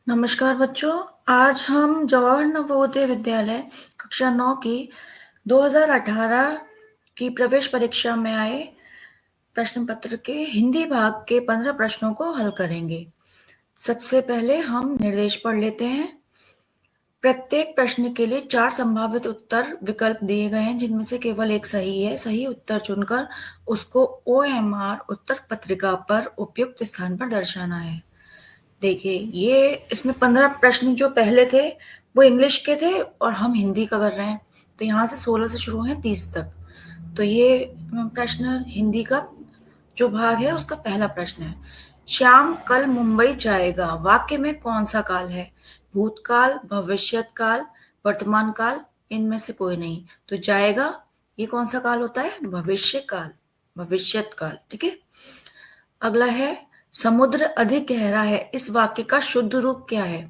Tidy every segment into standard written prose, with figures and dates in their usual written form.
नमस्कार बच्चों, आज हम जवाहर नवोदय विद्यालय कक्षा 9 की 2018 की प्रवेश परीक्षा में आए प्रश्न पत्र के हिंदी भाग के 15 प्रश्नों को हल करेंगे। सबसे पहले हम निर्देश पढ़ लेते हैं। प्रत्येक प्रश्न के लिए 4 संभावित उत्तर विकल्प दिए गए हैं, जिनमें से केवल एक सही है। सही उत्तर चुनकर उसको OMR उत्तर पत्रिका पर उपयुक्त स्थान पर दर्शाना है। देखिए, ये इसमें 15 प्रश्न जो पहले थे वो इंग्लिश के थे और हम हिंदी का कर रहे हैं। तो यहाँ से 16 से शुरू है 30 तक। तो ये प्रश्न हिंदी का जो भाग है उसका पहला प्रश्न है। श्याम कल मुंबई जाएगा, वाक्य में कौन सा काल है? भूतकाल, भविष्यत काल, वर्तमान काल, इनमें से कोई नहीं। तो जाएगा, ये कौन सा काल होता है? भविष्य काल, भविष्यत काल। ठीक है। अगला है, समुद्र अधिक गहरा है, इस वाक्य का शुद्ध रूप क्या है?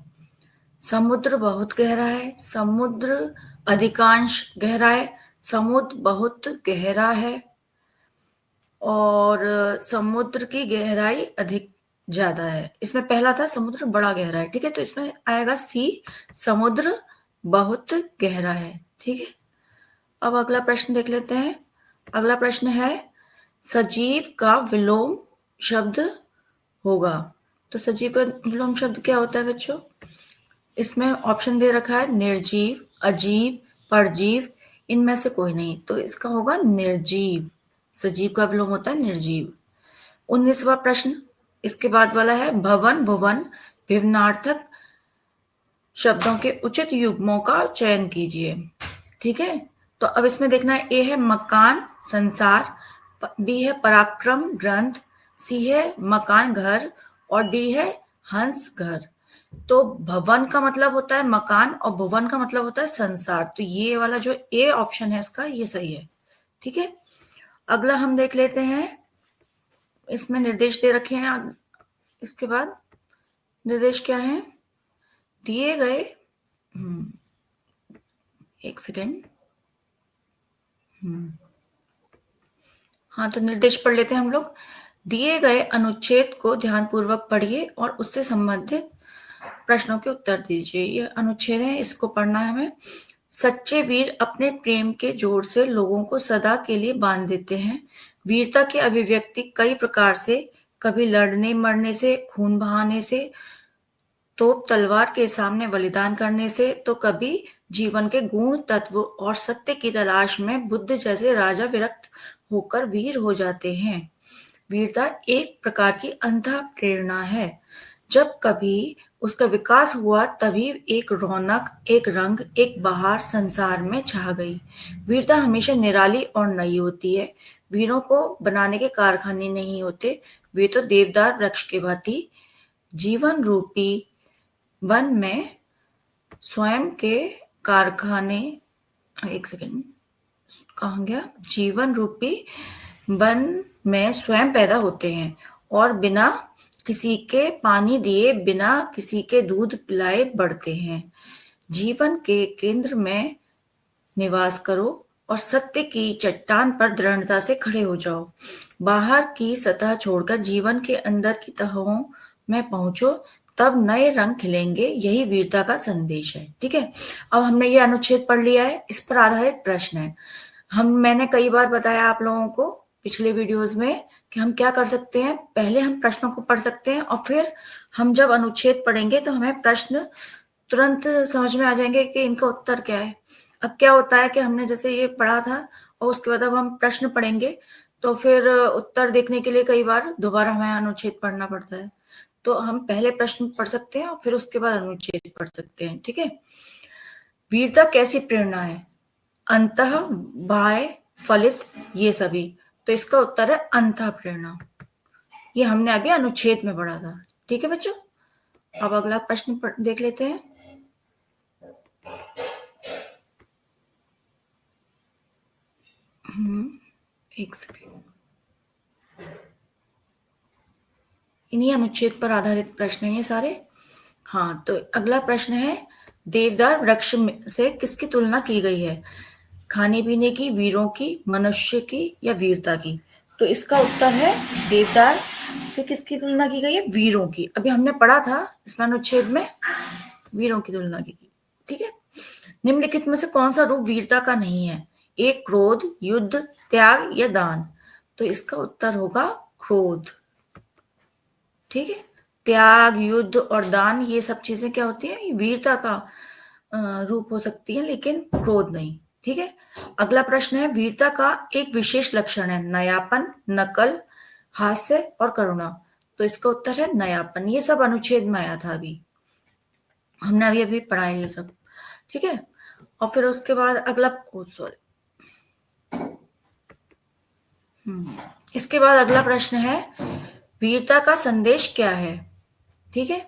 समुद्र बहुत गहरा है, समुद्र अधिकांश गहरा है, समुद्र बहुत गहरा है और समुद्र की गहराई अधिक ज्यादा है। इसमें पहला था समुद्र बड़ा गहरा है। ठीक है, तो इसमें आएगा सी, समुद्र बहुत गहरा है। ठीक है। अब अगला प्रश्न देख लेते हैं। अगला प्रश्न है, सजीव का विलोम शब्द होगा। तो सजीव का विलोम शब्द क्या होता है बच्चों? इसमें ऑप्शन दे रखा है निर्जीव, अजीव, परजीव, इनमें से कोई नहीं। तो इसका होगा निर्जीव। सजीव का विलोम होता है निर्जीव। 19वां प्रश्न इसके बाद वाला है, भवन, भुवन, भिन्नार्थक शब्दों के उचित युग्मों का चयन कीजिए। ठीक है। तो अब इसमें देखना है, ए है मकान, संसार, बी है पराक्रम, ग्रंथ, सी है मकान, घर, और डी है हंस, घर। तो भवन का मतलब होता है मकान और भुवन का मतलब होता है संसार। तो ये वाला जो ए ऑप्शन है इसका, ये सही है। ठीक है। अगला हम देख लेते हैं। इसमें निर्देश दे रखे हैं। इसके बाद निर्देश क्या है? दिए गए, एक सेकेंड। हाँ, तो निर्देश पढ़ लेते हैं हम लोग। दिए गए अनुच्छेद को ध्यानपूर्वक पढ़िए और उससे संबंधित प्रश्नों के उत्तर दीजिए। ये अनुच्छेद है, इसको पढ़ना है हमें। सच्चे वीर अपने प्रेम के जोर से लोगों को सदा के लिए बांध देते हैं। वीरता की अभिव्यक्ति कई प्रकार से, कभी लड़ने मरने से, खून बहाने से, तोप तलवार के सामने बलिदान करने से, तो कभी जीवन के गुण तत्व और सत्य की तलाश में बुद्ध जैसे राजा विरक्त होकर वीर हो जाते हैं। वीरता एक प्रकार की अंतः प्रेरणा है। जब कभी उसका विकास हुआ तभी एक रौनक, एक रंग, एक बहार संसार में छा गई। वीरता हमेशा निराली और नई होती है। वीरों को बनाने के कारखाने नहीं होते, वे तो देवदार वृक्ष के भांति जीवन रूपी वन में स्वयं के कारखाने, एक सेकेंड, कहाँ गया? जीवन रूपी वन में स्वयं पैदा होते हैं और बिना किसी के पानी दिए, बिना किसी के दूध पिलाए बढ़ते हैं। जीवन के केंद्र में निवास करो और सत्य की चट्टान पर दृढ़ता से खड़े हो जाओ। बाहर की सतह छोड़कर जीवन के अंदर की तहों में पहुंचो, तब नए रंग खिलेंगे। यही वीरता का संदेश है। ठीक है। अब हमने ये अनुच्छेद पढ़ लिया है, इस पर आधारित प्रश्न है। मैंने कई बार बताया आप लोगों को पिछले वीडियोस में कि हम क्या कर सकते हैं। पहले हम प्रश्नों को पढ़ सकते हैं और फिर हम जब अनुच्छेद पढ़ेंगे तो हमें प्रश्न तुरंत समझ में आ जाएंगे कि इनका उत्तर क्या है। अब क्या होता है कि हमने जैसे ये पढ़ा था और उसके बाद अब हम प्रश्न पढ़ेंगे तो फिर उत्तर देखने के लिए कई बार दोबारा हमें अनुच्छेद पढ़ना पड़ता है। तो हम पहले प्रश्न पढ़ सकते हैं और फिर उसके बाद अनुच्छेद पढ़ सकते हैं। ठीक है। वीरता कैसी प्रेरणा है? अंतः, बाह्य, फलित, ये सभी। तो इसका उत्तर है अंतः प्रेरणा। ये हमने अभी अनुच्छेद में पढ़ा था। ठीक है बच्चों। अब अगला प्रश्न देख लेते हैं। एक सेकेंड। इन्हीं अनुच्छेद पर आधारित प्रश्न हैं ये सारे। हाँ, तो अगला प्रश्न है, देवदार वृक्ष से किसकी तुलना की गई है? खाने पीने की, वीरों की, मनुष्य की या वीरता की? तो इसका उत्तर है देवदार फिर किसकी तुलना की गई है? वीरों की। अभी हमने पढ़ा था इसमें अनुच्छेद में वीरों की तुलना की गई। ठीक है, निम्नलिखित में से कौन सा रूप वीरता का नहीं है? एक क्रोध, युद्ध, त्याग या दान। तो इसका उत्तर होगा क्रोध। ठीक है, त्याग, युद्ध और दान ये सब चीजें क्या होती है? वीरता का रूप हो सकती है, लेकिन क्रोध नहीं। ठीक है, अगला प्रश्न है, वीरता का एक विशेष लक्षण है नयापन, नकल, हास्य और करुणा। तो इसका उत्तर है नयापन। ये सब अनुच्छेद में आया था, अभी हमने अभी पढ़ा है ये सब। ठीक है, और फिर उसके बाद अगला सॉरी इसके बाद अगला प्रश्न है, वीरता का संदेश क्या है? ठीक है,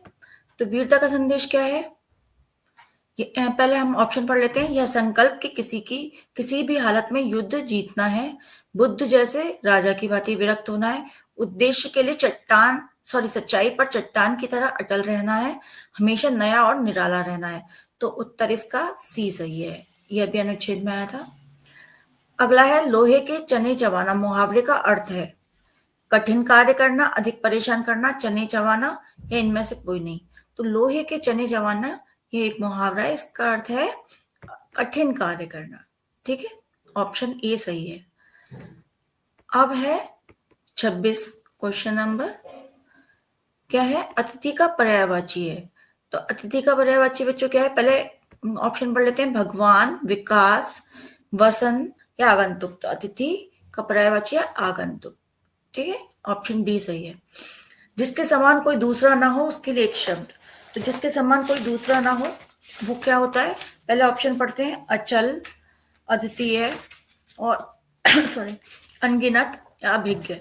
तो वीरता का संदेश क्या है? पहले हम ऑप्शन पढ़ लेते हैं। यह संकल्प कि किसी भी हालत में युद्ध जीतना है, बुद्ध जैसे राजा की भांति विरक्त होना है, उद्देश्य के लिए सच्चाई पर चट्टान की तरह अटल रहना है, हमेशा नया और निराला रहना है। तो उत्तर इसका सी सही है। यह भी अनुच्छेद में आया था। अगला है, लोहे के चने चबाना मुहावरे का अर्थ है कठिन कार्य करना, अधिक परेशान करना, चने चबाना या इनमें से कोई नहीं। तो लोहे के चने चबाना ये एक मुहावरा है, इसका अर्थ है कठिन कार्य करना। ठीक है, ऑप्शन ए सही है। अब है 26 क्वेश्चन नंबर, क्या है? अतिथि का पर्यायवाची है। तो अतिथि का पर्यायवाची बच्चों क्या है? पहले ऑप्शन पढ़ लेते हैं, भगवान, विकास, वसंत या आगंतुक। तो अतिथि का पर्यायवाची है आगंतुक। ठीक है, ऑप्शन डी सही है। जिसके समान कोई दूसरा ना हो उसके लिए एक शब्द। तो जिसके समान कोई दूसरा ना हो वो क्या होता है? पहले ऑप्शन पढ़ते हैं, अचल, अद्वितीय और सॉरी अनगिनत या अभिज्ञ।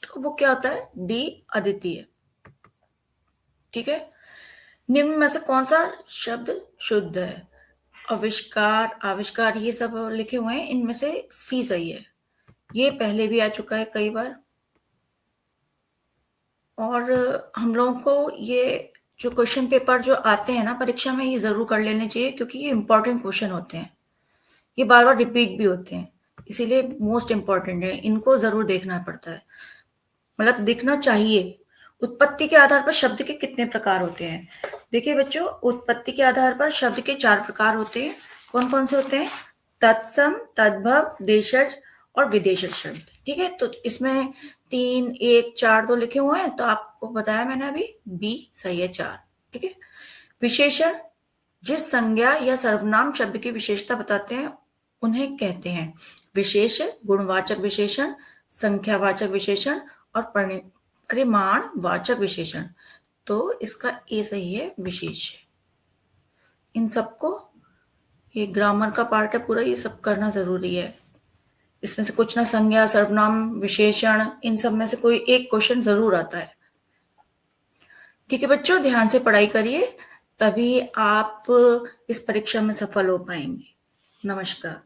तो वो क्या होता है? डी, अद्वितीय। ठीक है, निम्न में से कौन सा शब्द शुद्ध है? आविष्कार, आविष्कार ये सब लिखे हुए हैं, इनमें से सी सही है। ये पहले भी आ चुका है कई बार, और हम लोगों को ये जो क्वेश्चन पेपर जो आते हैं ना परीक्षा में, ये जरूर कर लेने चाहिए, क्योंकि ये इंपॉर्टेंट क्वेश्चन होते हैं, ये बार बार रिपीट भी होते हैं, इसीलिए मोस्ट इंपॉर्टेंट है, इनको जरूर देखना पड़ता है, मतलब देखना चाहिए। उत्पत्ति के आधार पर शब्द के कितने प्रकार होते हैं? देखिए बच्चों, उत्पत्ति के आधार पर शब्द के 4 प्रकार होते हैं। कौन कौन से होते हैं? तत्सम, तद्भव, देशज और विदेशज शब्द। ठीक है, तो इसमें 3, 1, 4, 2 लिखे हुए हैं, तो आपको बताया मैंने अभी, बी सही है 4। ठीक है, विशेषण जिस संज्ञा या सर्वनाम शब्द की विशेषता बताते हैं उन्हें कहते हैं विशेष, गुणवाचक विशेषण, संख्यावाचक विशेषण और परिमाणवाचक विशेषण। तो इसका ए सही है, विशेष। इन सबको, ये ग्रामर का पार्ट है पूरा, ये सब करना जरूरी है। इसमें से कुछ ना संज्ञा, सर्वनाम, विशेषण, इन सब में से कोई एक क्वेश्चन जरूर आता है। ठीक है बच्चों, ध्यान से पढ़ाई करिए, तभी आप इस परीक्षा में सफल हो पाएंगे। नमस्कार।